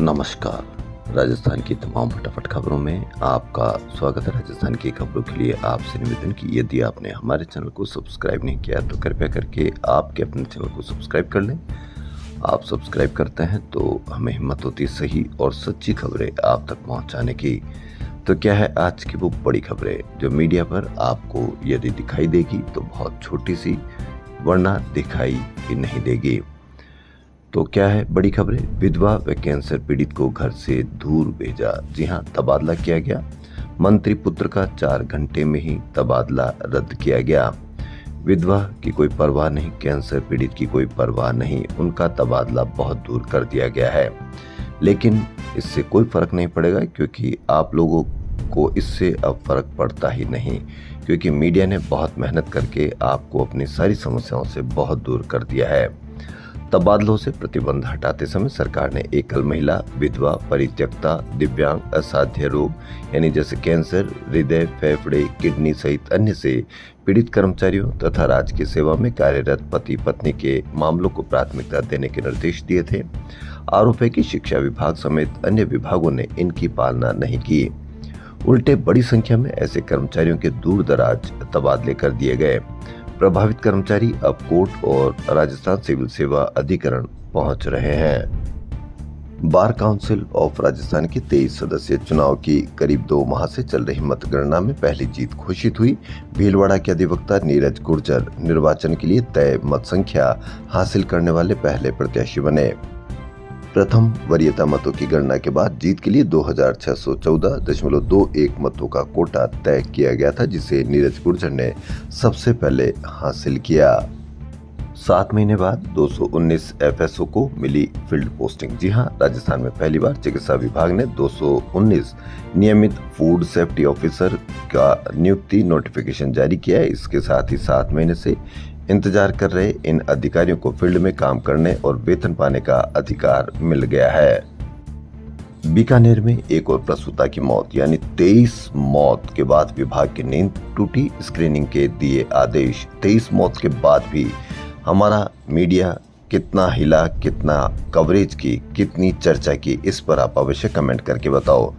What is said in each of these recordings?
नमस्कार। राजस्थान की तमाम फटाफट खबरों में आपका स्वागत है। राजस्थान की खबरों के लिए आपसे निवेदन कि यदि आपने हमारे चैनल को सब्सक्राइब नहीं किया तो कृपया करके आपके अपने चैनल को सब्सक्राइब कर लें। आप सब्सक्राइब करते हैं तो हमें हिम्मत होती है सही और सच्ची खबरें आप तक पहुंचाने की। तो क्या है आज की वो बड़ी खबरें जो मीडिया पर आपको यदि दिखाई देगी तो बहुत छोटी सी, वरना दिखाई ही नहीं देगी। तो क्या है बड़ी खबरें? विधवा व कैंसर पीड़ित को घर से दूर भेजा। जी हां, तबादला किया गया। मंत्री पुत्र का 4 घंटे में ही तबादला रद्द किया गया। विधवा की कोई परवाह नहीं, कैंसर पीड़ित की कोई परवाह नहीं, उनका तबादला बहुत दूर कर दिया गया है। लेकिन इससे कोई फर्क नहीं पड़ेगा क्योंकि आप लोगों को इससे अब फर्क पड़ता ही नहीं, क्योंकि मीडिया ने बहुत मेहनत करके आपको अपनी सारी समस्याओं से बहुत दूर कर दिया है। तबादलों से प्रतिबंध हटाते समय सरकार ने एकल महिला, विधवा, परित्यक्ता, दिव्यांग, असाध्य रोग यानी जैसे कैंसर, हृदय, फेफड़े, किडनी सहित अन्य से पीड़ित कर्मचारियों तथा राजकीय सेवा में कार्यरत पति पत्नी के मामलों को प्राथमिकता देने के निर्देश दिए थे। आरोप है कि शिक्षा विभाग समेत अन्य विभागों ने इनकी पालना नहीं की। उल्टे बड़ी संख्या में ऐसे कर्मचारियों के दूर दराज तबादले कर दिए गए। प्रभावित कर्मचारी अब कोर्ट और राजस्थान सिविल सेवा अधिकरण पहुंच रहे हैं। बार काउंसिल ऑफ राजस्थान के 23 सदस्यीय चुनाव की करीब 2 माह से चल रही मतगणना में पहली जीत घोषित हुई। भीलवाड़ा के अधिवक्ता नीरज गुर्जर निर्वाचन के लिए तय मत संख्या हासिल करने वाले पहले प्रत्याशी बने। प्रथम वरीयता मतों की गणना के बाद जीत के लिए 2614.21 मतों का कोटा तय किया गया था, जिसे नीरज गुर्जर ने सबसे पहले हासिल किया। 7 महीने बाद 219 एफएसओ को मिली फील्ड पोस्टिंग। जी हां, राजस्थान में पहली बार चिकित्सा विभाग ने 219 नियमित फूड सेफ्टी ऑफिसर का नियुक्ति नोटिफिकेशन जारी किया है। इसके साथ ही 7 महीने से इंतजार कर रहे इन अधिकारियों को फील्ड में काम करने और वेतन पाने का अधिकार मिल गया है। बीकानेर में एक और प्रसूता की मौत यानी 23 मौत के बाद विभाग की नींद टूटी। स्क्रीनिंग के दिए आदेश। 23 मौत के बाद भी हमारा मीडिया कितना हिला, कितना कवरेज की, कितनी चर्चा की, इस पर आप अवश्य कमेंट करके बताओ।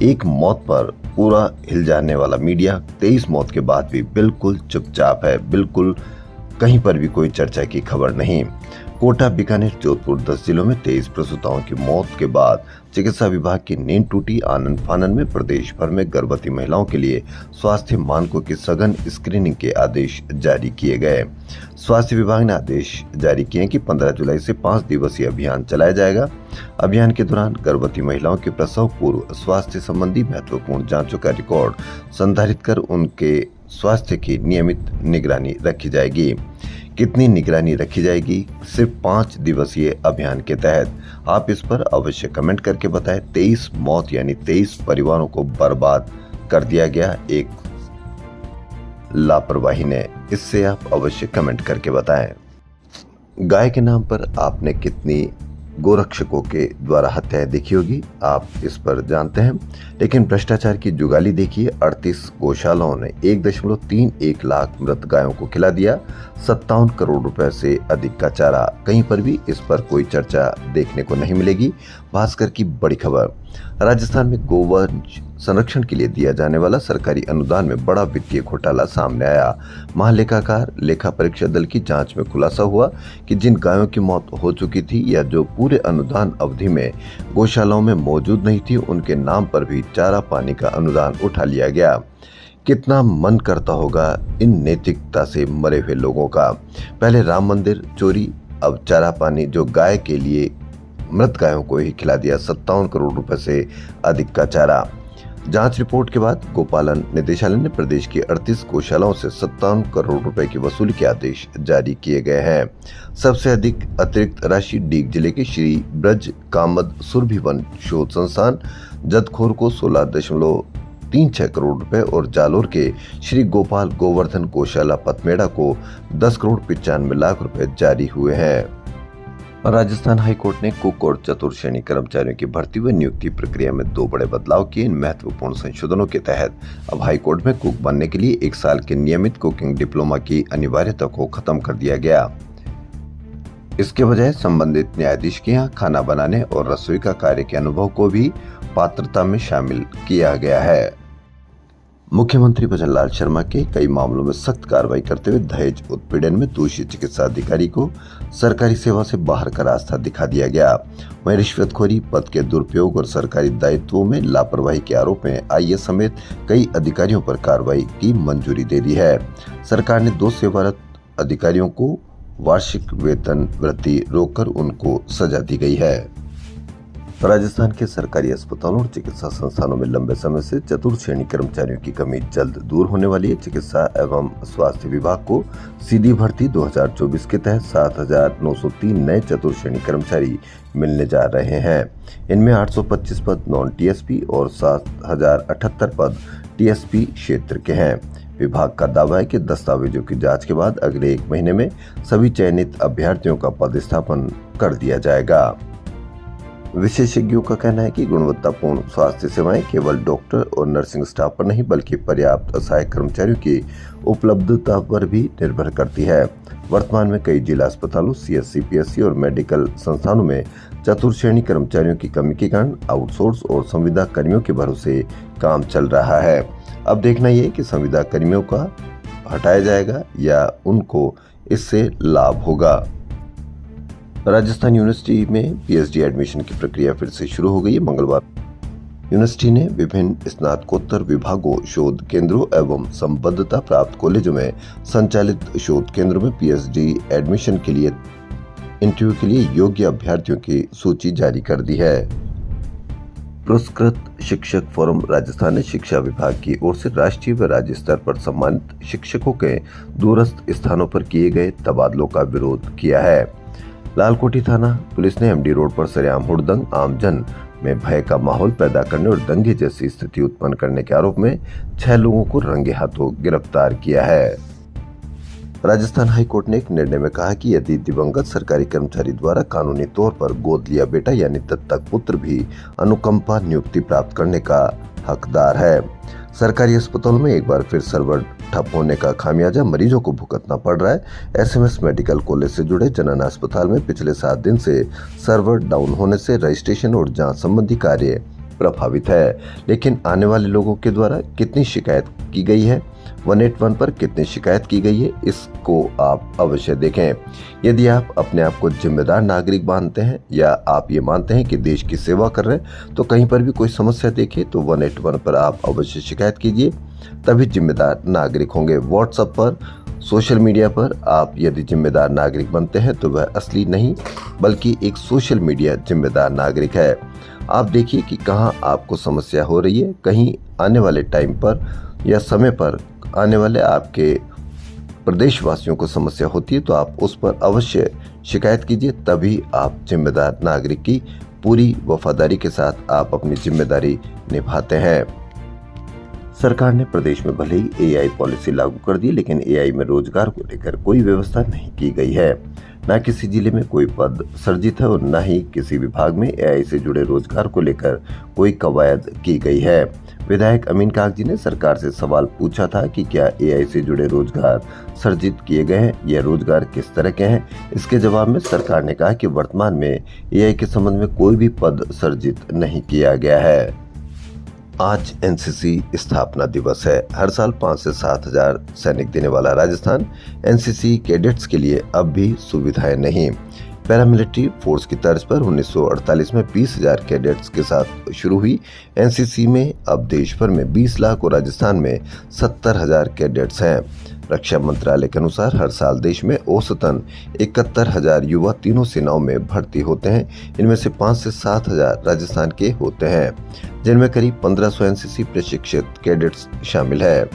एक मौत पर पूरा हिल जाने वाला मीडिया 23 मौत के बाद भी बिल्कुल चुपचाप है, बिल्कुल कहीं पर भी कोई चर्चा की खबर नहीं। कोटा, बीकानेर, जोधपुर 10 जिलों में 23 प्रसूताओं की मौत के बाद चिकित्सा विभाग की नींद टूटी। आनंद फानन में प्रदेश भर में गर्भवती महिलाओं के लिए स्वास्थ्य मानकों की सघन स्क्रीनिंग के आदेश जारी किए गए। स्वास्थ्य विभाग ने आदेश जारी किए कि 15 जुलाई से 5 दिवसीय अभियान चलाया जाएगा। अभियान के दौरान गर्भवती महिलाओं के प्रसव पूर्व स्वास्थ्य संबंधी महत्वपूर्ण जांचों का रिकॉर्ड संधारित कर उनके स्वास्थ्य की नियमित निगरानी रखी जाएगी। कितनी निगरानी रखी जाएगी सिर्फ 5 दिवसीय अभियान के तहत? आप इस पर अवश्य कमेंट करके बताएं। 23 मौत यानी 23 परिवारों को बर्बाद कर दिया गया एक लापरवाही ने। इससे आप अवश्य कमेंट करके बताएं। गाय के नाम पर आपने कितनी गोरक्षकों के द्वारा हत्याएं देखी होगी, आप इस पर जानते हैं। लेकिन भ्रष्टाचार की जुगाली देखिए। 38 गौशालाओं ने 1.31 लाख मृत गायों को खिला दिया। 57 करोड़ रुपए से अधिक का चारा। कहीं पर भी इस पर कोई चर्चा देखने को नहीं मिलेगी। भास्कर की बड़ी खबर। राजस्थान में गोवंश संरक्षण के लिए दिया जाने वाला सरकारी अनुदान में बड़ा वित्तीय घोटाला सामने आया। महालेखाकार लेखा परीक्षा दल की जांच में खुलासा हुआ कि जिन गायों की मौत हो चुकी थी या जो पूरे अनुदान अवधि में गौशालाओं में मौजूद नहीं थी, उनके नाम पर भी चारा पानी का अनुदान उठा लिया गया। कितना मन करता होगा इन नैतिकता से मरे हुए लोगों का। पहले राम मंदिर चोरी, अब चारा पानी जो गाय के लिए मृत गायों को ही खिला दिया। 57 करोड़ रुपए से अधिक का चारा। जांच रिपोर्ट के बाद गोपालन निदेशालय ने प्रदेश की 38 गौशालाओं से 57 करोड़ रुपए की वसूली के आदेश जारी किए गए हैं। सबसे अधिक अतिरिक्त राशि डीग जिले के श्री ब्रज कामद सुरभि वन शोध संस्थान जदखोर को 16.36 करोड़ रुपए और जालोर के श्री गोपाल गोवर्धन गौशाला पथमेड़ा को 10 करोड़ 95 लाख रुपए जारी हुए हैं। राजस्थान हाईकोर्ट ने कुक और चतुर्श्रेणी कर्मचारियों की भर्ती व नियुक्ति प्रक्रिया में 2 बड़े बदलाव किए। इन महत्वपूर्ण संशोधनों के तहत अब हाईकोर्ट में कुक बनने के लिए 1 साल के नियमित कुकिंग डिप्लोमा की अनिवार्यता को खत्म कर दिया गया। इसके बजाय संबंधित न्यायाधीश के यहाँ खाना बनाने और रसोई का कार्य के अनुभव को भी पात्रता में शामिल किया गया है। मुख्यमंत्री भजनलाल शर्मा के कई मामलों में सख्त कार्रवाई करते हुए दहेज उत्पीड़न में दोषी चिकित्सा अधिकारी को सरकारी सेवा से बाहर का रास्ता दिखा दिया गया। वहीं रिश्वतखोरी, पद के दुरुपयोग और सरकारी दायित्वों में लापरवाही के आरोप में आईएएस समेत कई अधिकारियों पर कार्रवाई की मंजूरी दे दी है। सरकार ने 2 सेवारत अधिकारियों को वार्षिक वेतन वृद्धि रोककर उनको सजा दी गई है। राजस्थान के सरकारी अस्पतालों और चिकित्सा संस्थानों में लंबे समय से चतुर्थ श्रेणी कर्मचारियों की कमी जल्द दूर होने वाली है। चिकित्सा एवं स्वास्थ्य विभाग को सीधी भर्ती 2024 के तहत 7,903 नए चतुर्थ श्रेणी कर्मचारी मिलने जा रहे हैं। इनमें 825 पद नॉन टीएसपी और 7,078 पद टीएसपी क्षेत्र के हैं। विभाग का दावा है कि दस्तावेजों की जांच के बाद अगले 1 महीने में सभी चयनित अभ्यर्थियों का पदस्थापन कर दिया जाएगा। विशेषज्ञों का कहना है कि गुणवत्तापूर्ण स्वास्थ्य सेवाएं केवल डॉक्टर और नर्सिंग स्टाफ पर नहीं बल्कि पर्याप्त सहायक कर्मचारियों की उपलब्धता पर भी निर्भर करती है। वर्तमान में कई जिला अस्पतालों, सीएससी, पीएससी और मेडिकल संस्थानों में चतुर्थ श्रेणी कर्मचारियों की कमी के कारण आउटसोर्स और संविदा कर्मियों के भरोसे काम चल रहा है। अब देखना यह कि संविदा कर्मियों का हटाया जाएगा या उनको इससे लाभ होगा। राजस्थान यूनिवर्सिटी में पीएचडी एडमिशन की प्रक्रिया फिर से शुरू हो गई है। मंगलवार यूनिवर्सिटी ने विभिन्न स्नातकोत्तर विभागों, शोध केंद्रों एवं संबद्धता प्राप्त कॉलेजों में संचालित शोध केंद्रों में पीएचडी एडमिशन के लिए इंटरव्यू के लिए योग्य अभ्यर्थियों की सूची जारी कर दी है। पुरस्कृत शिक्षक फोरम राजस्थान ने शिक्षा विभाग की ओर से राष्ट्रीय व राज्य स्तर पर सम्मानित शिक्षकों के दूरस्थ स्थानों पर किए गए तबादलों का विरोध किया है। लालकोठी थाना पुलिस ने एमडी रोड पर सरेआम हुड़दंग, आमजन में भय का माहौल पैदा करने और दंगे जैसी स्थिति उत्पन्न करने के आरोप में 6 लोगों को रंगे हाथों गिरफ्तार किया है। राजस्थान हाईकोर्ट ने एक निर्णय में कहा कि यदि दिवंगत सरकारी कर्मचारी द्वारा कानूनी तौर पर गोद लिया बेटा यानी दत्तक पुत्र भी अनुकंपा नियुक्ति प्राप्त करने का हकदार है। सरकारी अस्पतालों में एक बार फिर सर्वर ठप होने का खामियाजा मरीजों को भुगतना पड़ रहा है। एसएमएस मेडिकल कॉलेज से जुड़े जनन अस्पताल में पिछले 7 दिन से सर्वर डाउन होने से रजिस्ट्रेशन और जांच संबंधी कार्य प्रभावित है। लेकिन आने वाले लोगों के द्वारा कितनी शिकायत की गई है, 181 पर कितनी शिकायत की गई है, इसको आप अवश्य देखें। यदि आप अपने आप को जिम्मेदार नागरिक मानते हैं या आप ये मानते हैं कि देश की सेवा कर रहे हैं तो कहीं पर भी कोई समस्या देखे तो 181 पर आप अवश्य शिकायत कीजिए, तभी जिम्मेदार नागरिक होंगे। व्हाट्सएप पर, सोशल मीडिया पर आप यदि जिम्मेदार नागरिक बनते हैं तो वह असली नहीं बल्कि एक सोशल मीडिया जिम्मेदार नागरिक है। आप देखिए कि कहां आपको समस्या हो रही है। कहीं आने वाले टाइम पर या समय पर आने वाले आपके प्रदेशवासियों को समस्या होती है तो आप उस पर अवश्य शिकायत कीजिए, तभी आप जिम्मेदार नागरिक की पूरी वफादारी के साथ आप अपनी जिम्मेदारी निभाते हैं। सरकार ने प्रदेश में भले ही एआई पॉलिसी लागू कर दी लेकिन एआई में रोजगार को लेकर कोई व्यवस्था नहीं की गई है। न किसी जिले में कोई पद सृजित है और न ही किसी विभाग में एआई से जुड़े रोजगार को लेकर कोई कवायद की गई है। विधायक अमीन कागजी ने सरकार से सवाल पूछा था कि क्या एआई से जुड़े रोजगार सृजित किए गए हैं या रोजगार किस तरह के हैं। इसके जवाब में सरकार ने कहा कि वर्तमान में एआई के संबंध में कोई भी पद सृजित नहीं किया गया है। आज एनसीसी स्थापना दिवस है। हर साल 5 से 7 हजार सैनिक देने वाला राजस्थान एनसीसी कैडेट्स के लिए अब भी सुविधाएं नहीं। पैरामिलिट्री फोर्स की तर्ज पर 1948 में 20,000 कैडेट्स के साथ शुरू हुई एनसीसी में अब देश भर में 20 लाख और राजस्थान में 70,000 कैडेट्स हैं। रक्षा मंत्रालय के अनुसार हर साल देश में औसतन 71,000 युवा तीनों सेनाओं में भर्ती होते हैं। इनमें से 5 से 7,000 राजस्थान के होते हैं, जिनमें करीब 1500 एनसीसी प्रशिक्षित कैडेट्स शामिल है।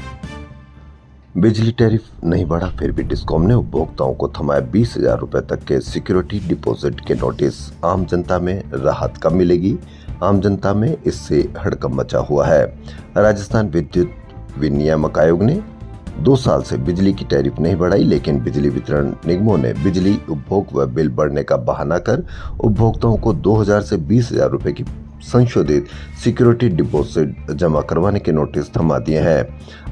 बिजली टैरिफ नहीं बढ़ा, फिर भी डिस्कॉम ने उपभोक्ताओं को थमाए 20,000 रुपए तक के सिक्योरिटी डिपॉजिट के नोटिस। आम जनता में राहत कब मिलेगी? आम जनता में इससे हड़कंप मचा हुआ है। राजस्थान विद्युत विनियामक आयोग ने 2 साल से बिजली की टैरिफ नहीं बढ़ाई, लेकिन बिजली वितरण निगमों ने बिजली उपभोग व बिल बढ़ने का बहाना कर उपभोक्ताओं को 2,000 से 20,000 रुपए की संशोधित सिक्योरिटी डिपॉजिट जमा करवाने के नोटिस थमा दिए हैं।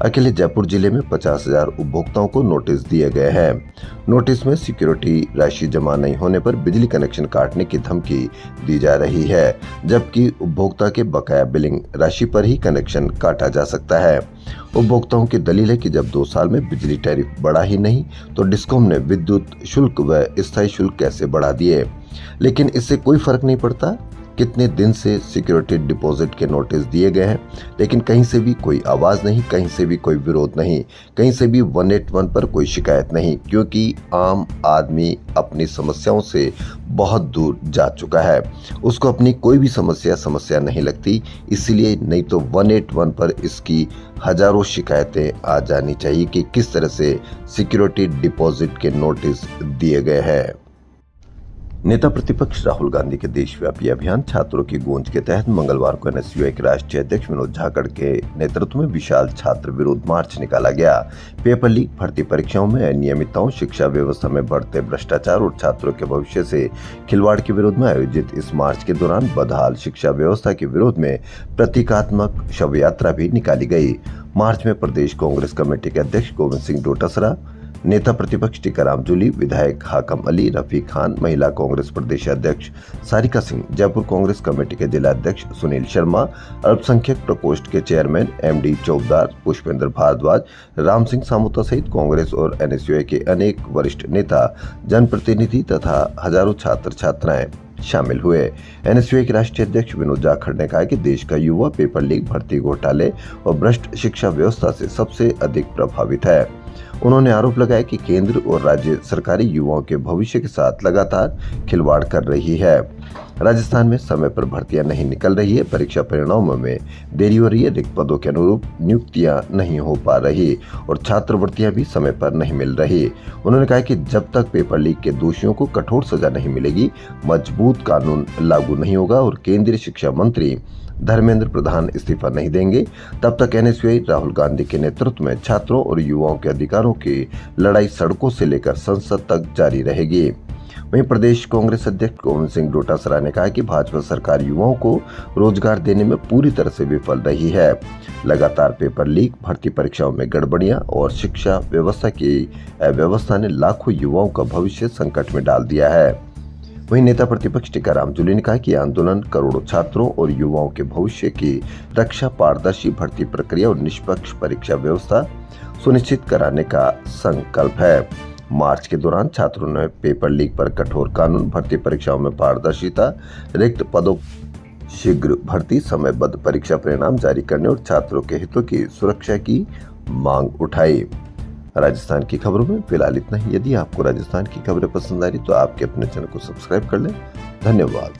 अकेले जयपुर जिले में 50,000 उपभोक्ताओं को नोटिस दिए गए हैं। नोटिस में सिक्योरिटी राशि जमा नहीं होने पर बिजली कनेक्शन काटने की धमकी दी जा रही है, जबकि उपभोक्ता के बकाया बिलिंग राशि पर ही कनेक्शन काटा जा सकता है। उपभोक्ताओं की दलील है कि जब 2 साल में बिजली टैरिफ बढ़ा ही नहीं तो डिस्कॉम ने विद्युत शुल्क व स्थायी शुल्क कैसे बढ़ा दिए, लेकिन इससे कोई फर्क नहीं पड़ता। कितने दिन से सिक्योरिटी डिपॉजिट के नोटिस दिए गए हैं, लेकिन कहीं से भी कोई आवाज नहीं, कहीं से भी कोई विरोध नहीं, कहीं से भी 181 पर कोई शिकायत नहीं, क्योंकि आम आदमी अपनी समस्याओं से बहुत दूर जा चुका है। उसको अपनी कोई भी समस्या नहीं लगती, इसलिए नहीं तो 181 पर इसकी हजारों शिकायतें आ जानी चाहिए कि किस तरह से सिक्योरिटी डिपॉजिट के नोटिस दिए गए हैं। नेता प्रतिपक्ष राहुल गांधी के देशव्यापी अभियान छात्रों की गूंज के तहत मंगलवार को एनएसयूआई के राष्ट्रीय अध्यक्ष विनोद झाकड़ के नेतृत्व में विशाल छात्र विरोध मार्च निकाला गया। पेपर लीक, भर्ती परीक्षाओं में अनियमितताओं, शिक्षा व्यवस्था में बढ़ते भ्रष्टाचार और छात्रों के भविष्य से खिलवाड़ के विरोध में आयोजित इस मार्च के दौरान बदहाल शिक्षा व्यवस्था के विरोध में प्रतीकात्मक शव यात्रा भी निकाली गई। मार्च में प्रदेश कांग्रेस कमेटी के अध्यक्ष गोविंद सिंह डोटासरा, नेता प्रतिपक्ष टीकाराम जूली, विधायक हाकम अली, रफीक खान, महिला कांग्रेस प्रदेश अध्यक्ष सारिका सिंह, जयपुर कांग्रेस कमेटी के जिला अध्यक्ष सुनील शर्मा, अल्पसंख्यक प्रकोष्ठ के चेयरमैन एमडी चौबदार, पुष्पेंद्र भारद्वाज, राम सिंह सामुता सहित कांग्रेस और एनएसयूआई के अनेक वरिष्ठ नेता, जनप्रतिनिधि तथा हजारों छात्र छात्राएं शामिल हुए। एनएसयूआई के राष्ट्रीय अध्यक्ष विनोद झाखड़ ने कहा कि देश का युवा पेपर लीक, भर्ती घोटाले और भ्रष्ट शिक्षा व्यवस्था से सबसे अधिक प्रभावित है। उन्होंने आरोप लगाया कि केंद्र और राज्य सरकारें युवाओं के भविष्य के साथ लगातार खिलवाड़ कर रही है। राजस्थान में समय पर भर्तियां नहीं निकल रही है, परीक्षा परिणामों में देरी हो रही है, रिक्त पदों के अनुरूप नियुक्तियां नहीं हो पा रही और छात्रवृत्तियां भी समय पर नहीं मिल रही। उन्होंने कहा कि जब तक पेपर लीक के दोषियों को कठोर सजा नहीं मिलेगी, मजबूत कानून लागू नहीं होगा और केंद्रीय शिक्षा मंत्री धर्मेंद्र प्रधान इस्तीफा नहीं देंगे, तब तक एनएसयूआई राहुल गांधी के नेतृत्व में छात्रों और युवाओं के अधिकारों की लड़ाई सड़कों से लेकर संसद तक जारी रहेगी। वहीं प्रदेश कांग्रेस अध्यक्ष गोविंद सिंह डोटासरा ने कहा कि भाजपा सरकार युवाओं को रोजगार देने में पूरी तरह से विफल रही है। लगातार पेपर लीक, भर्ती परीक्षाओं में गड़बड़ियां और शिक्षा व्यवस्था की अव्यवस्था ने लाखों युवाओं का भविष्य संकट में डाल दिया है। वहीं नेता प्रतिपक्ष टीकाराम जूली ने कहा कि आंदोलन करोड़ों छात्रों और युवाओं के भविष्य की रक्षा, पारदर्शी भर्ती प्रक्रिया और निष्पक्ष परीक्षा व्यवस्था सुनिश्चित कराने का संकल्प है। मार्च के दौरान छात्रों ने पेपर लीक पर कठोर कानून, भर्ती परीक्षाओं में पारदर्शिता, रिक्त पदों शीघ्र भर्ती, समयबद्ध परीक्षा परिणाम जारी करने और छात्रों के हितों की सुरक्षा की मांग उठाई। राजस्थान की खबरों में फिलहाल इतना ही। यदि आपको राजस्थान की खबरें पसंद आ रही तो आपके अपने चैनल को सब्सक्राइब कर लें। धन्यवाद।